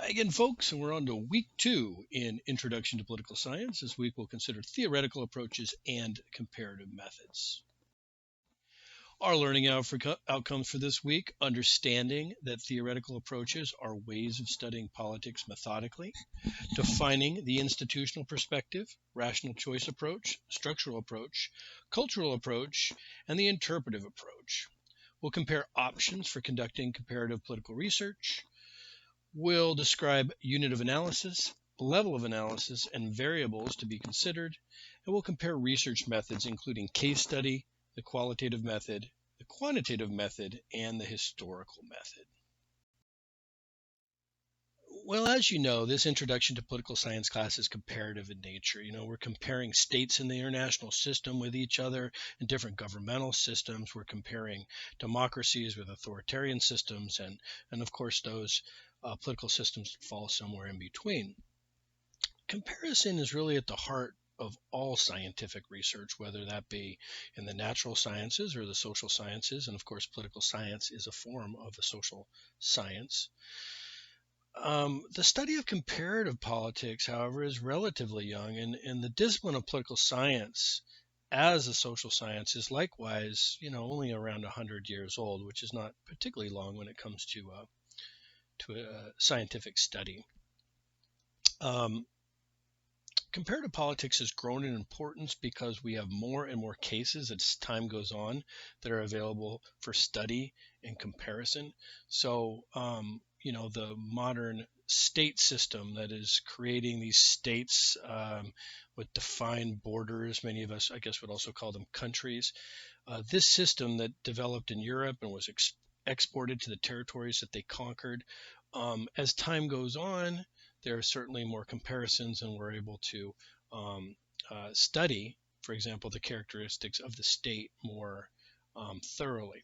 Hi again, folks, and we're on to week 2 in Introduction to Political Science. This week we'll consider theoretical approaches and comparative methods. Our learning outcomes for this week: understanding that theoretical approaches are ways of studying politics methodically, defining the institutional perspective, rational choice approach, structural approach, cultural approach, and the interpretive approach. We'll compare options for conducting comparative political research. We'll describe unit of analysis, level of analysis, and variables to be considered, and we'll compare research methods, including case study, the qualitative method, the quantitative method, and the historical method. Well, as you know, this introduction to political science class is comparative in nature. We're comparing states in the international system with each other and different governmental systems. We're comparing democracies with authoritarian systems, and of course, those political systems fall somewhere in between. Comparison is really at the heart of all scientific research, whether that be in the natural sciences or the social sciences. And of course, political science is a form of a social science. The study of comparative politics, however, is relatively young, and the discipline of political science as a social science is likewise, only around 100 years old, which is not particularly long when it comes to a scientific study. Comparative politics has grown in importance because we have more and more cases as time goes on that are available for study and comparison. So, the modern state system that is creating these states with defined borders, many of us, I guess, would also call them countries. This system that developed in Europe and was exported to the territories that they conquered, as time goes on, there are certainly more comparisons, and we're able to study, for example, the characteristics of the state more thoroughly.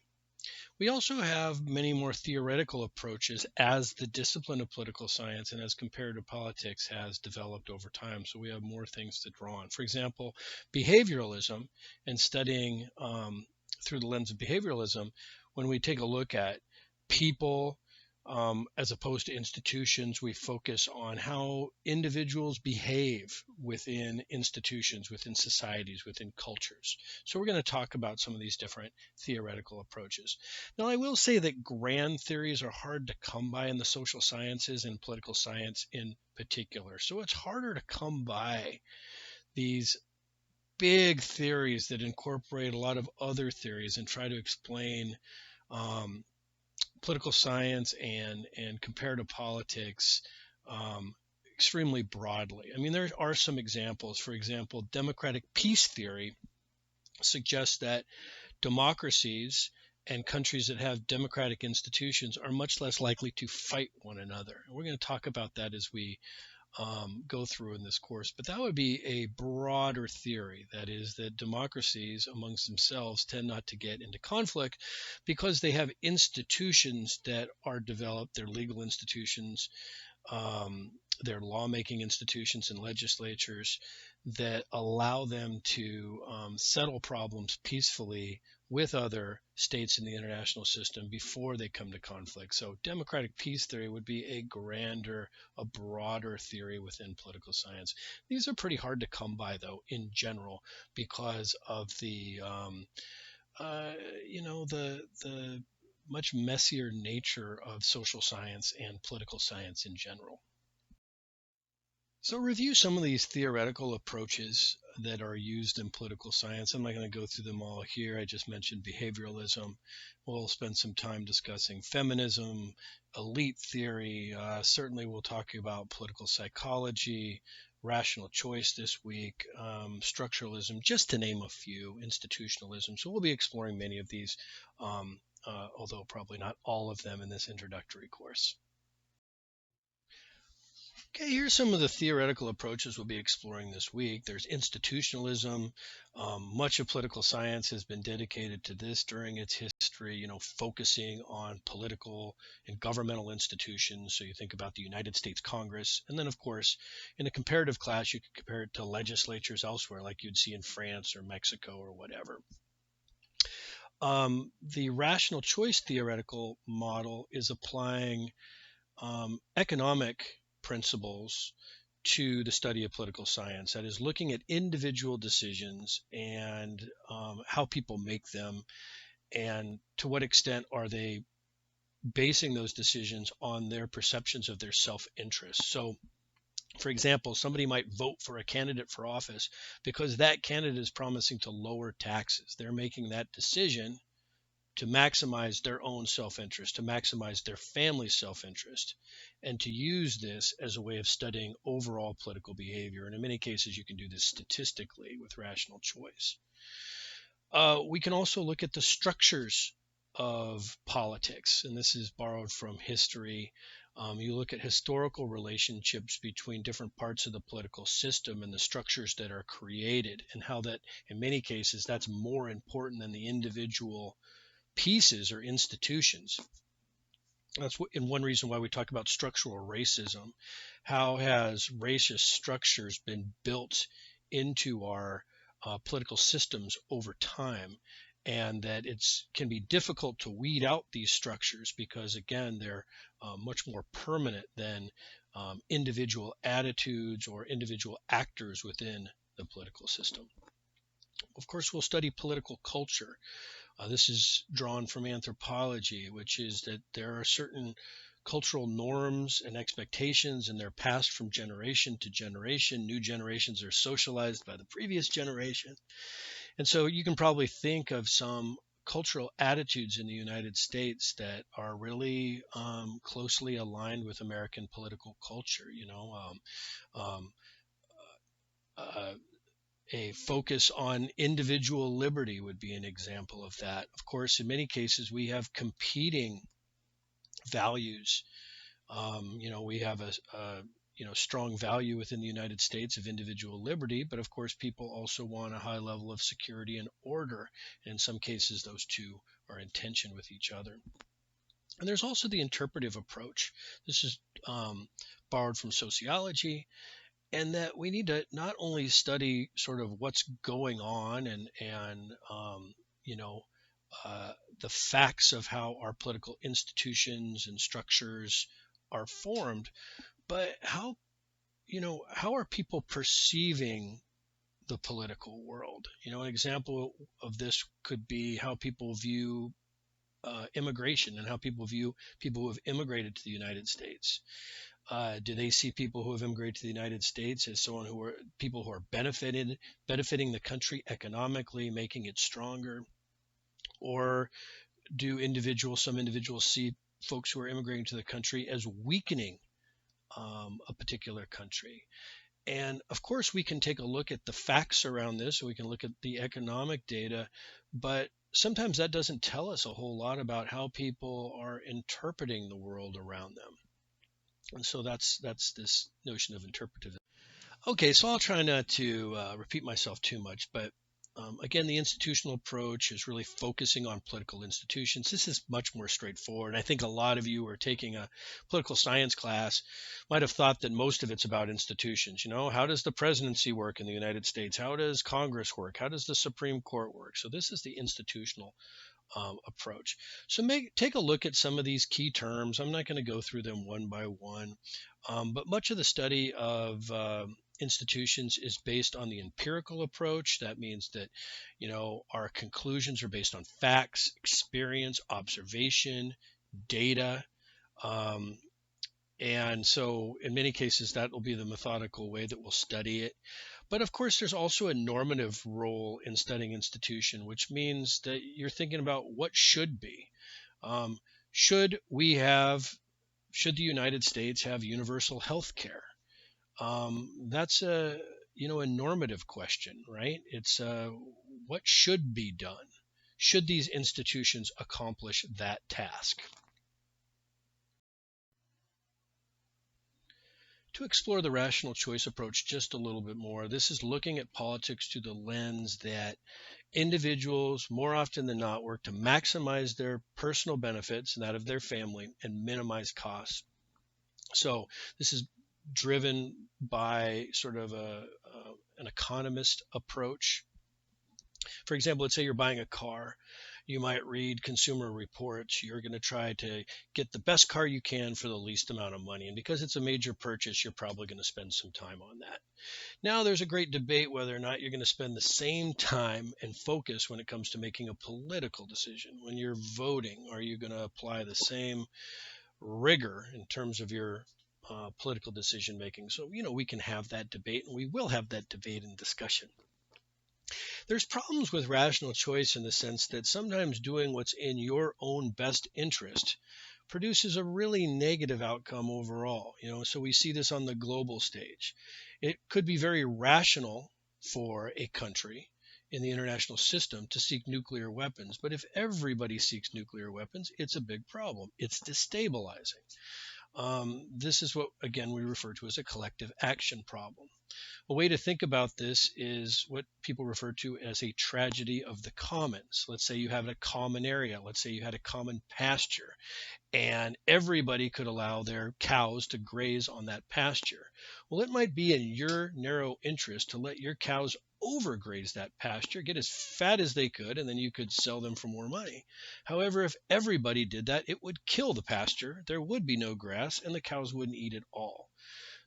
We also have many more theoretical approaches as the discipline of political science and as comparative politics has developed over time. So we have more things to draw on. For example, behavioralism, and studying through the lens of behavioralism, when we take a look at people, as opposed to institutions, we focus on how individuals behave within institutions, within societies, within cultures. So we're going to talk about some of these different theoretical approaches. Now, I will say that grand theories are hard to come by in the social sciences and political science in particular. So it's harder to come by these big theories that incorporate a lot of other theories and try to explain political science and comparative politics extremely broadly. I mean, there are some examples. For example, democratic peace theory suggests that democracies and countries that have democratic institutions are much less likely to fight one another. And we're going to talk about that as we go through in this course. But that would be a broader theory. That is, that democracies amongst themselves tend not to get into conflict because they have institutions that are developed, their legal institutions, their lawmaking institutions and legislatures that allow them to settle problems peacefully with other states in the international system before they come to conflict. So democratic peace theory would be a grander, a broader theory within political science. These are pretty hard to come by, though, in general, because of the the much messier nature of social science and political science in general. So review some of these theoretical approaches that are used in political science. I'm not going to go through them all here. I just mentioned behavioralism. We'll spend some time discussing feminism, elite theory. Certainly we'll talk about political psychology, rational choice this week, structuralism, just to name a few, institutionalism. So we'll be exploring many of these, although probably not all of them in this introductory course. Okay, here's some of the theoretical approaches we'll be exploring this week. There's institutionalism. Much of political science has been dedicated to this during its history, focusing on political and governmental institutions. So you think about the United States Congress. And then, of course, in a comparative class, you could compare it to legislatures elsewhere, like you'd see in France or Mexico or whatever. The rational choice theoretical model is applying economic principles to the study of political science. That is looking at individual decisions and how people make them, and to what extent are they basing those decisions on their perceptions of their self-interest. So, for example, somebody might vote for a candidate for office because that candidate is promising to lower taxes. They're making that decision to maximize their own self-interest, to maximize their family's self-interest, and to use this as a way of studying overall political behavior. And in many cases, you can do this statistically with rational choice. We can also look at the structures of politics, and this is borrowed from history. You look at historical relationships between different parts of the political system and the structures that are created, and how that, in many cases, that's more important than the individual pieces or institutions. That's in one reason why we talk about structural racism. How has racist structures been built into our political systems over time, and that it's can be difficult to weed out these structures because, again, they're much more permanent than individual attitudes or individual actors within the political system. Of course, we'll study political culture. This is drawn from anthropology, which is that there are certain cultural norms and expectations, and they're passed from generation to generation. New generations are socialized by the previous generation. And so you can probably think of some cultural attitudes in the United States that are really closely aligned with American political culture. Um, uh, a focus on individual liberty would be an example of that. Of course, in many cases, we have competing values. We have a strong value within the United States of individual liberty, but of course, people also want a high level of security and order. And in some cases, those two are in tension with each other. And there's also the interpretive approach. This is borrowed from sociology, and that we need to not only study sort of what's going on and the facts of how our political institutions and structures are formed, but how are people perceiving the political world? An example of this could be how people view immigration and how people view people who have immigrated to the United States. Do they see people who have immigrated to the United States as people who are benefiting the country economically, making it stronger? Or do some individuals see folks who are immigrating to the country as weakening a particular country? And of course, we can take a look at the facts around this, we can look at the economic data, but sometimes that doesn't tell us a whole lot about how people are interpreting the world around them. And so that's this notion of interpretive. Okay, so I'll try not to repeat myself too much, but again, the institutional approach is really focusing on political institutions. This is much more straightforward. I think a lot of you who are taking a political science class might have thought that most of it's about institutions. How does the presidency work in the United States? How does Congress work? How does the Supreme Court work? So this is the institutional approach. So take a look at some of these key terms. I'm not going to go through them one by one, but much of the study of institutions is based on the empirical approach. That means that, our conclusions are based on facts, experience, observation, data. And so in many cases, that will be the methodical way that we'll study it. But of course, there's also a normative role in studying institution, which means that you're thinking about what should be. Should the United States have universal health care? That's a normative question, right? It's what should be done? Should these institutions accomplish that task? To explore the rational choice approach just a little bit more, this is looking at politics through the lens that individuals, more often than not, work to maximize their personal benefits and that of their family and minimize costs. So this is driven by sort of an economist approach. For example, let's say you're buying a car. You might read Consumer Reports. You're going to try to get the best car you can for the least amount of money. And because it's a major purchase, you're probably going to spend some time on that. Now, there's a great debate whether or not you're going to spend the same time and focus when it comes to making a political decision. When you're voting, are you going to apply the same rigor in terms of your political decision making? So, we can have that debate, and we will have that debate and discussion. There's problems with rational choice in the sense that sometimes doing what's in your own best interest produces a really negative outcome overall. So we see this on the global stage. It could be very rational for a country in the international system to seek nuclear weapons, but if everybody seeks nuclear weapons, it's a big problem. It's destabilizing. This is what, again, we refer to as a collective action problem. A way to think about this is what people refer to as a tragedy of the commons. Let's say you have a common area. Let's say you had a common pasture, and everybody could allow their cows to graze on that pasture. Well, it might be in your narrow interest to let your cows overgraze that pasture, get as fat as they could, and then you could sell them for more money. However, if everybody did that, it would kill the pasture. There would be no grass, and the cows wouldn't eat it all.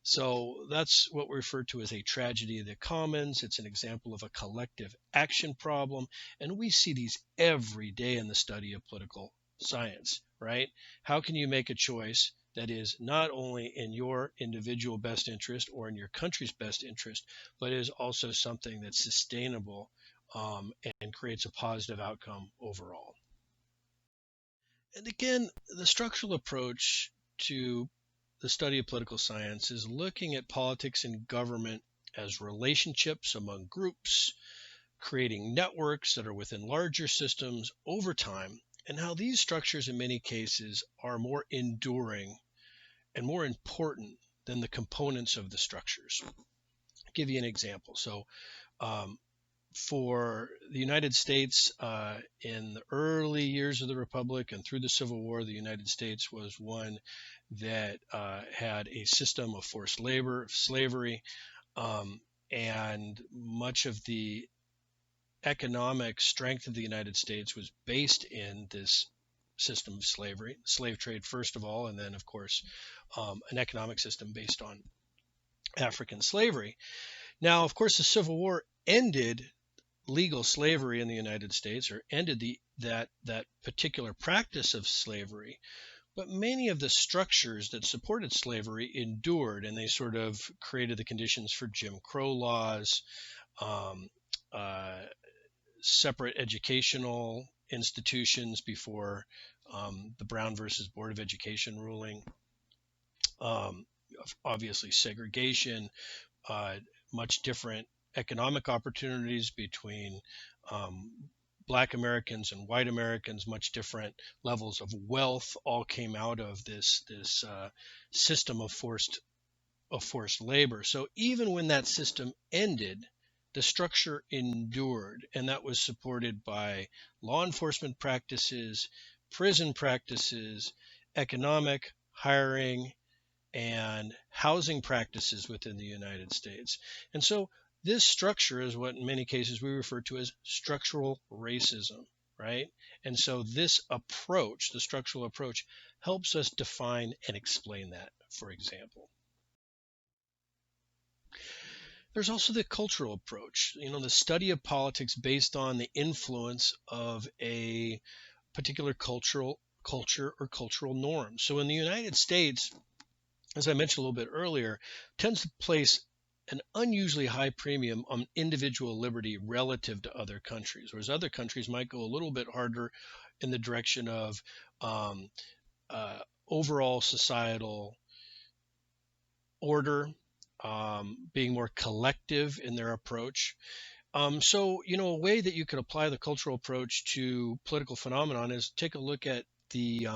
So that's what we refer to as a tragedy of the commons. It's an example of a collective action problem, and we see these every day in the study of political science, right? How can you make a choice that is not only in your individual best interest or in your country's best interest, but is also something that's sustainable and creates a positive outcome overall? And again, the structural approach to the study of political science is looking at politics and government as relationships among groups, creating networks that are within larger systems over time, and how these structures in many cases are more enduring and more important than the components of the structures. I'll give you an example. So for the United States, in the early years of the Republic and through the Civil War, the United States was one that had a system of forced labor, of slavery, and much of the economic strength of the United States was based in this system of slavery, slave trade first of all, and then of course an economic system based on African slavery. Now, of course, the Civil War ended legal slavery in the United States, or ended that particular practice of slavery. But many of the structures that supported slavery endured, and they sort of created the conditions for Jim Crow laws, separate educational institutions before the Brown versus Board of Education ruling, obviously segregation, much different economic opportunities between Black Americans and white Americans, much different levels of wealth, all came out of this system of forced labor. So even when that system ended, the structure endured, and that was supported by law enforcement practices, prison practices, economic, hiring, and housing practices within the United States. And so this structure is what in many cases we refer to as structural racism, right? And so this approach, the structural approach, helps us define and explain that, for example. There's also the cultural approach, the study of politics based on the influence of a particular culture or cultural norm. So in the United States, as I mentioned a little bit earlier, tends to place an unusually high premium on individual liberty relative to other countries, whereas other countries might go a little bit harder in the direction of overall societal order, being more collective in their approach. So, a way that you could apply the cultural approach to political phenomenon is take a look at the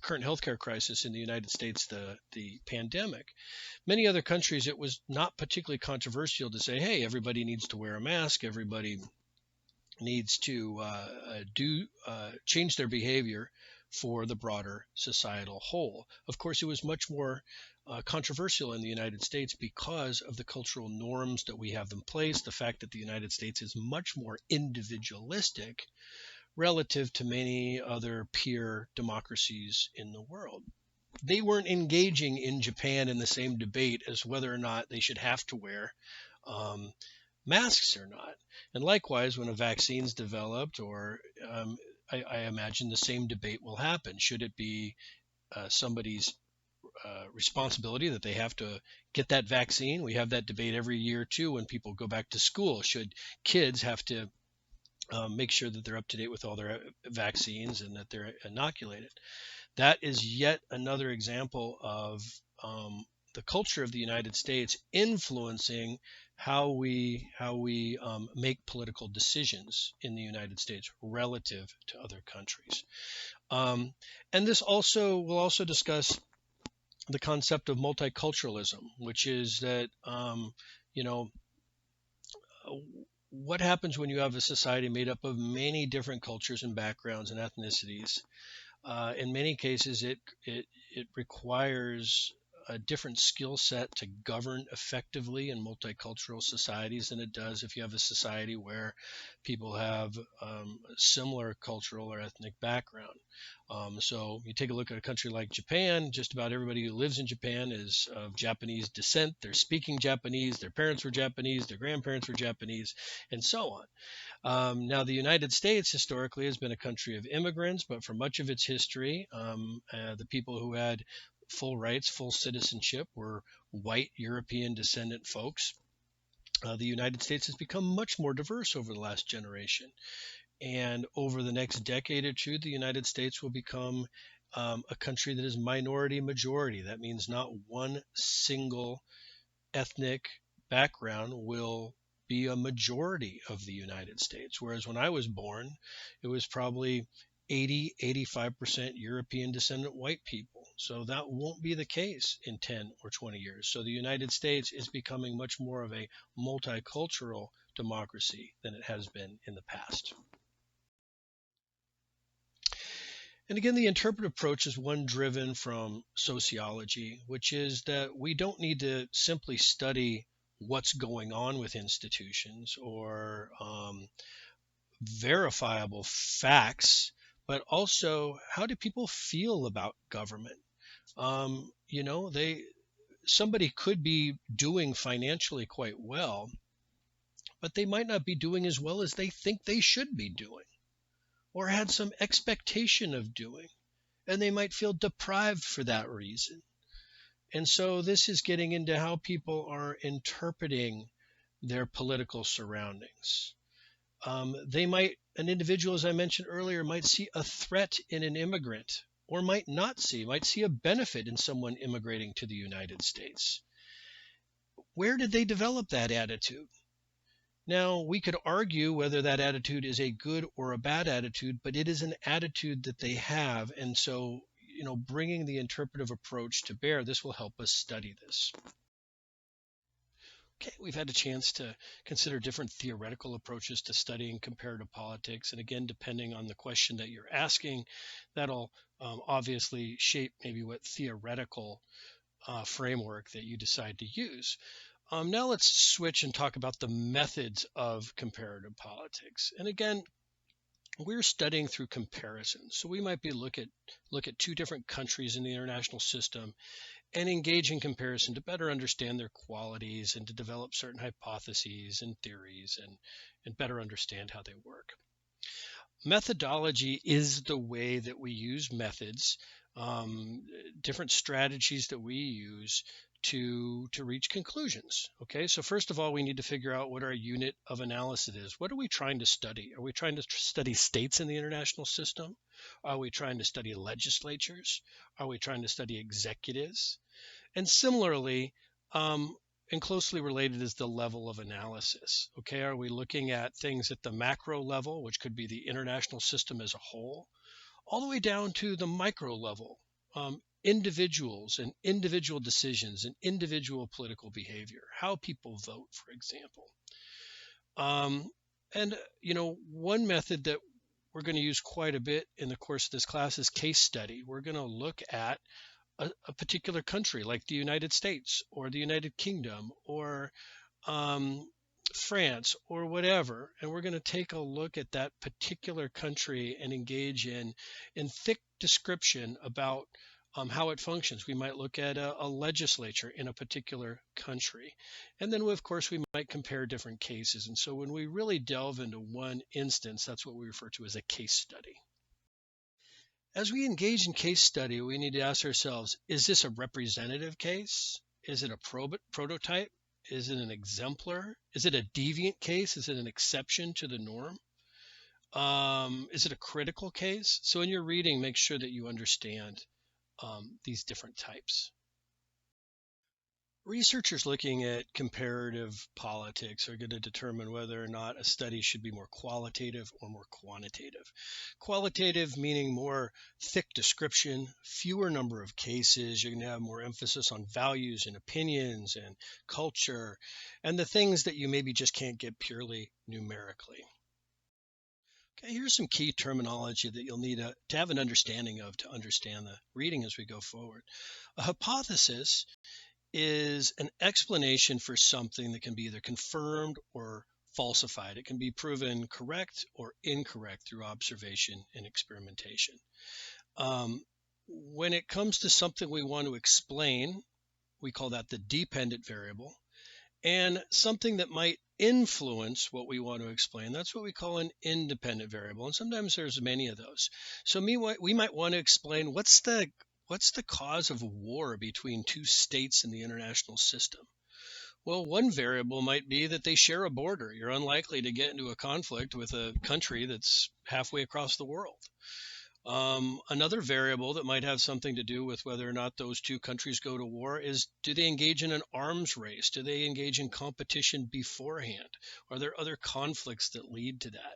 current healthcare crisis in the United States, the pandemic. Many other countries, it was not particularly controversial to say, hey, everybody needs to wear a mask, everybody needs to change their behavior for the broader societal whole. Of course, it was much more controversial in the United States because of the cultural norms that we have in place, the fact that the United States is much more individualistic relative to many other peer democracies in the world. They weren't engaging in Japan in the same debate as whether or not they should have to wear um, masks or not. And likewise, when a vaccine's developed, or I imagine the same debate will happen. Should it be somebody's responsibility that they have to get that vaccine? We have that debate every year too when people go back to school. Should kids have to make sure that they're up to date with all their vaccines and that they're inoculated? That is yet another example of the culture of the United States influencing how we make political decisions in the United States relative to other countries. And this also will also discuss the concept of multiculturalism, which is that you know what happens when you have a society made up of many different cultures and backgrounds and ethnicities. In many cases, it requires a different skill set to govern effectively in multicultural societies than it does if you have a society where people have similar cultural or ethnic background. So you take a look at a country like Japan. Just about everybody who lives in Japan is of Japanese descent. They're speaking Japanese. Their parents were Japanese. Their grandparents were Japanese, and so on. Now, the United States historically has been a country of immigrants, but for much of its history, the people who had full rights, full citizenship, were white European descendant folks. The United States has become much more diverse over the last generation. And over the next decade or two, the United States will become a country that is minority majority. That means not one single ethnic background will be a majority of the United States. Whereas when I was born, it was probably 85% European descendant white people. So that won't be the case in 10 or 20 years. So the United States is becoming much more of a multicultural democracy than it has been in the past. And again, the interpretive approach is one driven from sociology, which is that we don't need to simply study what's going on with institutions or verifiable facts, but also how do people feel about government? Somebody could be doing financially quite well, but they might not be doing as well as they think they should be doing, or had some expectation of doing, and they might feel deprived for that reason. And so this is getting into how people are interpreting their political surroundings. An individual, as I mentioned earlier, might see a threat in an immigrant, or might see a benefit in someone immigrating to the United States. Where did they develop that attitude? Now, we could argue whether that attitude is a good or a bad attitude, but it is an attitude that they have. And so, bringing the interpretive approach to bear, this will help us study this. Okay, we've had a chance to consider different theoretical approaches to studying comparative politics. And again, depending on the question that you're asking, that'll obviously shape maybe what theoretical framework that you decide to use. Now let's switch and talk about the methods of comparative politics. And again, we're studying through comparison. So we might be look at two different countries in the international system and engage in comparison to better understand their qualities and to develop certain hypotheses and theories and better understand how they work. Methodology is the way that we use methods, different strategies that we use to reach conclusions. Okay, so first of all, we need to figure out what our unit of analysis is. What are we trying to study? Are we trying to study states in the international system? Are we trying to study legislatures? Are we trying to study executives? And similarly, and closely related is the level of analysis. Okay, are we looking at things at the macro level, which could be the international system as a whole, all the way down to the micro level, individuals and individual decisions and individual political behavior, how people vote, for example. One method that we're going to use quite a bit in the course of this class is case study. We're going to look at a particular country like the United States or the United Kingdom or France or whatever, and we're going to take a look at that particular country and engage in thick description about how it functions. We might look at a legislature in a particular country, and then of course we might compare different cases. And so when we really delve into one instance, that's what we refer to as a case study. As we engage in case study, we need to ask ourselves, is this a representative case? Is it a prototype? Is it an exemplar? Is it a deviant case? Is it an exception to the norm? Is it a critical case? So in your reading, make sure that you understand these different types. Researchers looking at comparative politics are going to determine whether or not a study should be more qualitative or more quantitative. Qualitative meaning more thick description, fewer number of cases. You're going to have more emphasis on values and opinions and culture and the things that you maybe just can't get purely numerically. Okay, here's some key terminology that you'll need to have an understanding of to understand the reading as we go forward. A hypothesis is an explanation for something that can be either confirmed or falsified. It can be proven correct or incorrect through observation and experimentation. When it comes to something we want to explain, we call that the dependent variable. And something that might influence what we want to explain, that's what we call an independent variable. And sometimes there's many of those. So we might want to explain what's the cause of war between two states in the international system. Well, one variable might be that they share a border. You're unlikely to get into a conflict with a country that's halfway across the world. Another variable that might have something to do with whether or not those two countries go to war is, do they engage in an arms race? Do they engage in competition beforehand? Are there other conflicts that lead to that?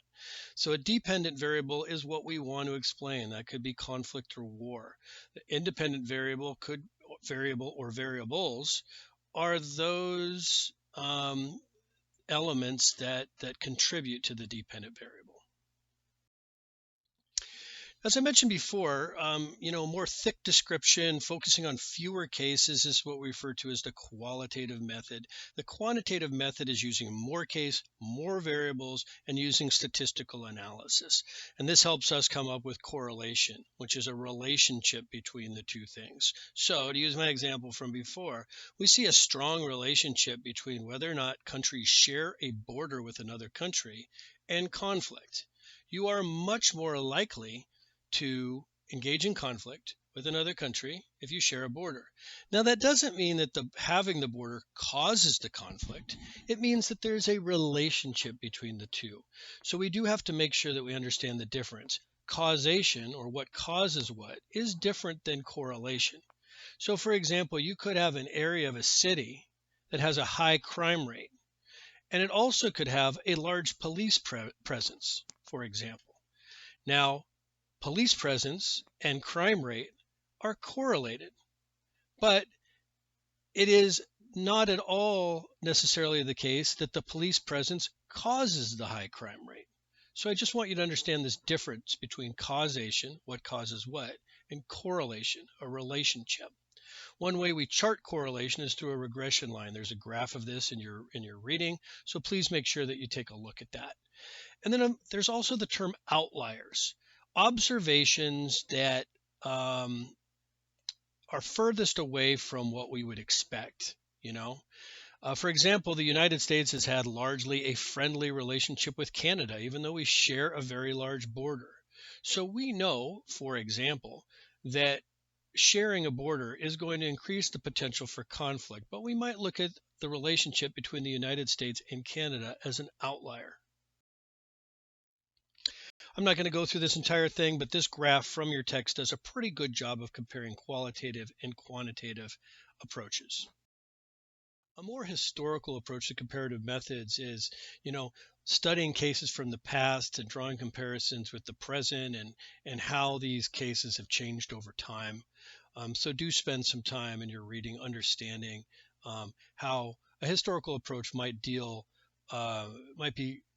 So a dependent variable is what we want to explain. That could be conflict or war. The independent variable or variables are those elements that contribute to the dependent variable. As I mentioned before, more thick description, focusing on fewer cases is what we refer to as the qualitative method. The quantitative method is using more variables, and using statistical analysis. And this helps us come up with correlation, which is a relationship between the two things. So to use my example from before, we see a strong relationship between whether or not countries share a border with another country and conflict. You are much more likely to engage in conflict with another country if you share a border. Now, that doesn't mean that having the border causes the conflict. It means that there's a relationship between the two. So we do have to make sure that we understand the difference. Causation, or what causes what, is different than correlation. So for example, you could have an area of a city that has a high crime rate, and it also could have a large police presence, for example. Now, police presence and crime rate are correlated, but it is not at all necessarily the case that the police presence causes the high crime rate. So I just want you to understand this difference between causation, what causes what, and correlation, a relationship. One way we chart correlation is through a regression line. There's a graph of this in your reading, so please make sure that you take a look at that. And then there's also the term outliers. Observations that are furthest away from what we would expect. For example, the United States has had largely a friendly relationship with Canada, even though we share a very large border. So we know, for example, that sharing a border is going to increase the potential for conflict, but we might look at the relationship between the United States and Canada as an outlier. I'm not going to go through this entire thing, but this graph from your text does a pretty good job of comparing qualitative and quantitative approaches. A more historical approach to comparative methods is, studying cases from the past and drawing comparisons with the present and how these cases have changed over time. So do spend some time in your reading understanding how a historical approach might be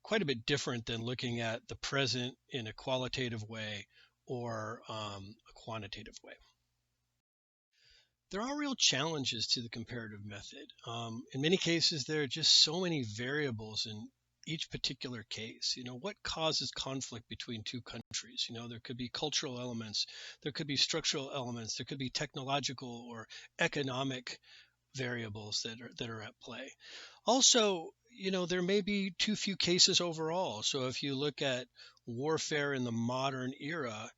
quite a bit different than looking at the present in a qualitative way or a quantitative way. There are real challenges to the comparative method. In many cases, there are just so many variables in each particular case. What causes conflict between two countries? There could be cultural elements, there could be structural elements, there could be technological or economic variables that are at play. Also, there may be too few cases overall. So if you look at warfare in the modern era,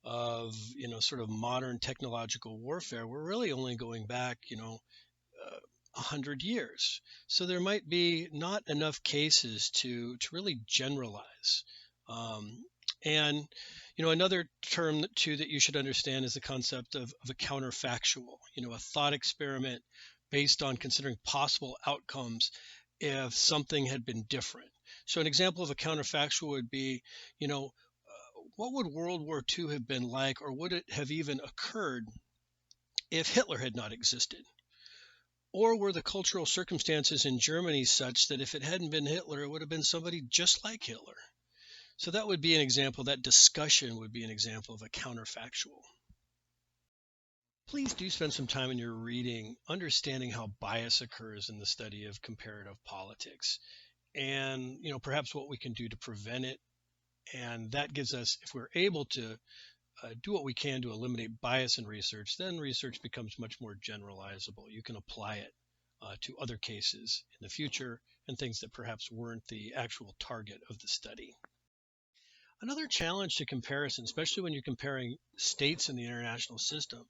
of sort of modern technological warfare, we're really only going back 100 years. So there might be not enough cases to really generalize. Um, and another term too that you should understand is the concept of a counterfactual. A thought experiment based on considering possible outcomes if something had been different. So an example of a counterfactual would be, what would World War II have been like, or would it have even occurred if Hitler had not existed? Or were the cultural circumstances in Germany such that if it hadn't been Hitler, it would have been somebody just like Hitler? So that would be an example, that discussion would be an example of a counterfactual. Please do spend some time in your reading understanding how bias occurs in the study of comparative politics, and perhaps what we can do to prevent it. And that gives us, if we're able to do what we can to eliminate bias in research, then research becomes much more generalizable. You can apply it to other cases in the future and things that perhaps weren't the actual target of the study. Another challenge to comparison, especially when you're comparing states in the international system,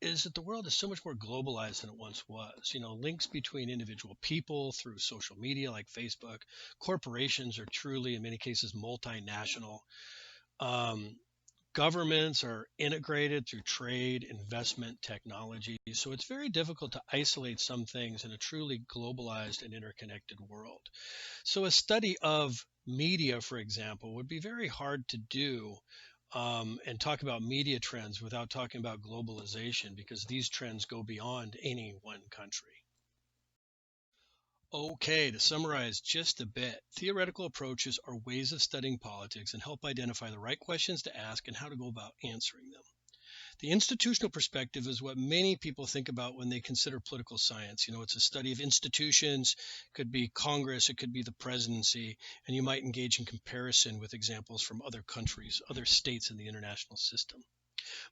is that the world is so much more globalized than it once was. Links between individual people through social media like Facebook, corporations are truly, in many cases, multinational. Um, Governments are integrated through trade, investment, technology. So it's very difficult to isolate some things in a truly globalized and interconnected world. So a study of media, for example, would be very hard to do and talk about media trends without talking about globalization, because these trends go beyond any one country. Okay, to summarize just a bit, theoretical approaches are ways of studying politics and help identify the right questions to ask and how to go about answering them. The institutional perspective is what many people think about when they consider political science. It's a study of institutions, it could be Congress, it could be the presidency, and you might engage in comparison with examples from other countries, other states in the international system.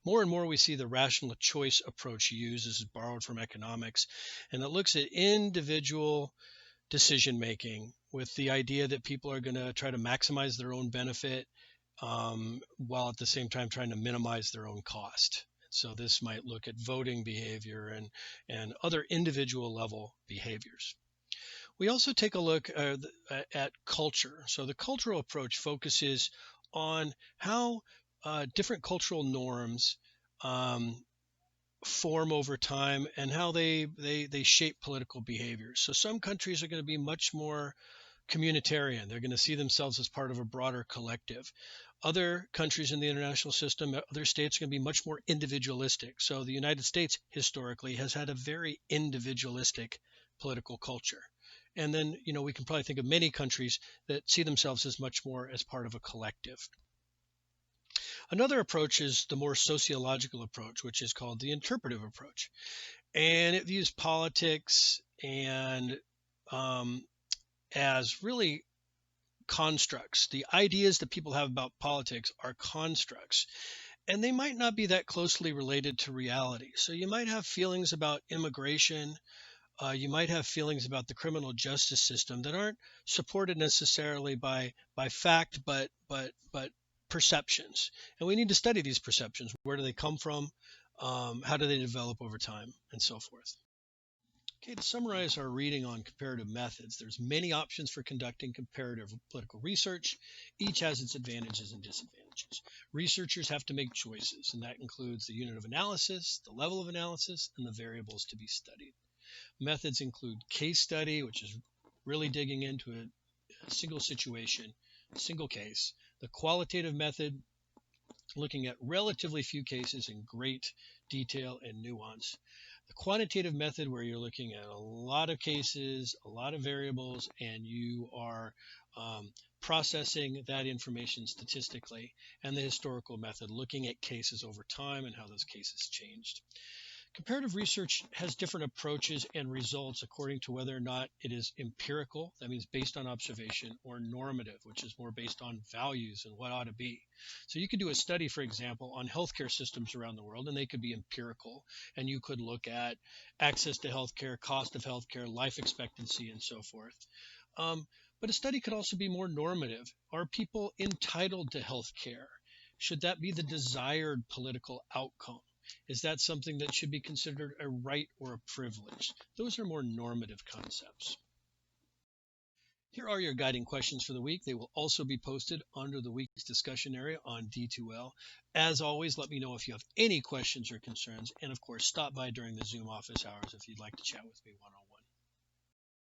More and more, we see the rational choice approach used. This is borrowed from economics, and it looks at individual decision making with the idea that people are going to try to maximize their own benefit while at the same time trying to minimize their own cost. So this might look at voting behavior and other individual level behaviors. We also take a look at culture. So the cultural approach focuses on how different cultural norms form over time and how they shape political behavior. So some countries are going to be much more communitarian. They're going to see themselves as part of a broader collective. Other countries in the international system, other states, are going to be much more individualistic. So the United States historically has had a very individualistic political culture. And then, we can probably think of many countries that see themselves as much more as part of a collective. Another approach is the more sociological approach, which is called the interpretive approach. And it views politics and as really constructs. The ideas that people have about politics are constructs, and they might not be that closely related to reality. So you might have feelings about immigration. You might have feelings about the criminal justice system that aren't supported necessarily by fact, but perceptions. And we need to study these perceptions. Where do they come from? How do they develop over time, and so forth. Okay, to summarize our reading on comparative methods, there's many options for conducting comparative political research. Each has its advantages and disadvantages. Researchers have to make choices, and that includes the unit of analysis, the level of analysis, and the variables to be studied. Methods include case study, which is really digging into a single situation, a single case. The qualitative method, looking at relatively few cases in great detail and nuance. The quantitative method, where you're looking at a lot of cases, a lot of variables, and you are processing that information statistically. And the historical method, looking at cases over time and how those cases changed. Comparative research has different approaches and results according to whether or not it is empirical, that means based on observation, or normative, which is more based on values and what ought to be. So you could do a study, for example, on healthcare systems around the world, and they could be empirical, and you could look at access to healthcare, cost of healthcare, life expectancy, and so forth. But a study could also be more normative. Are people entitled to health care? Should that be the desired political outcome? Is that something that should be considered a right or a privilege? Those are more normative concepts. Here are your guiding questions for the week. They will also be posted under the week's discussion area on D2L. As always, let me know if you have any questions or concerns. And of course, stop by during the Zoom office hours if you'd like to chat with me one-on-one.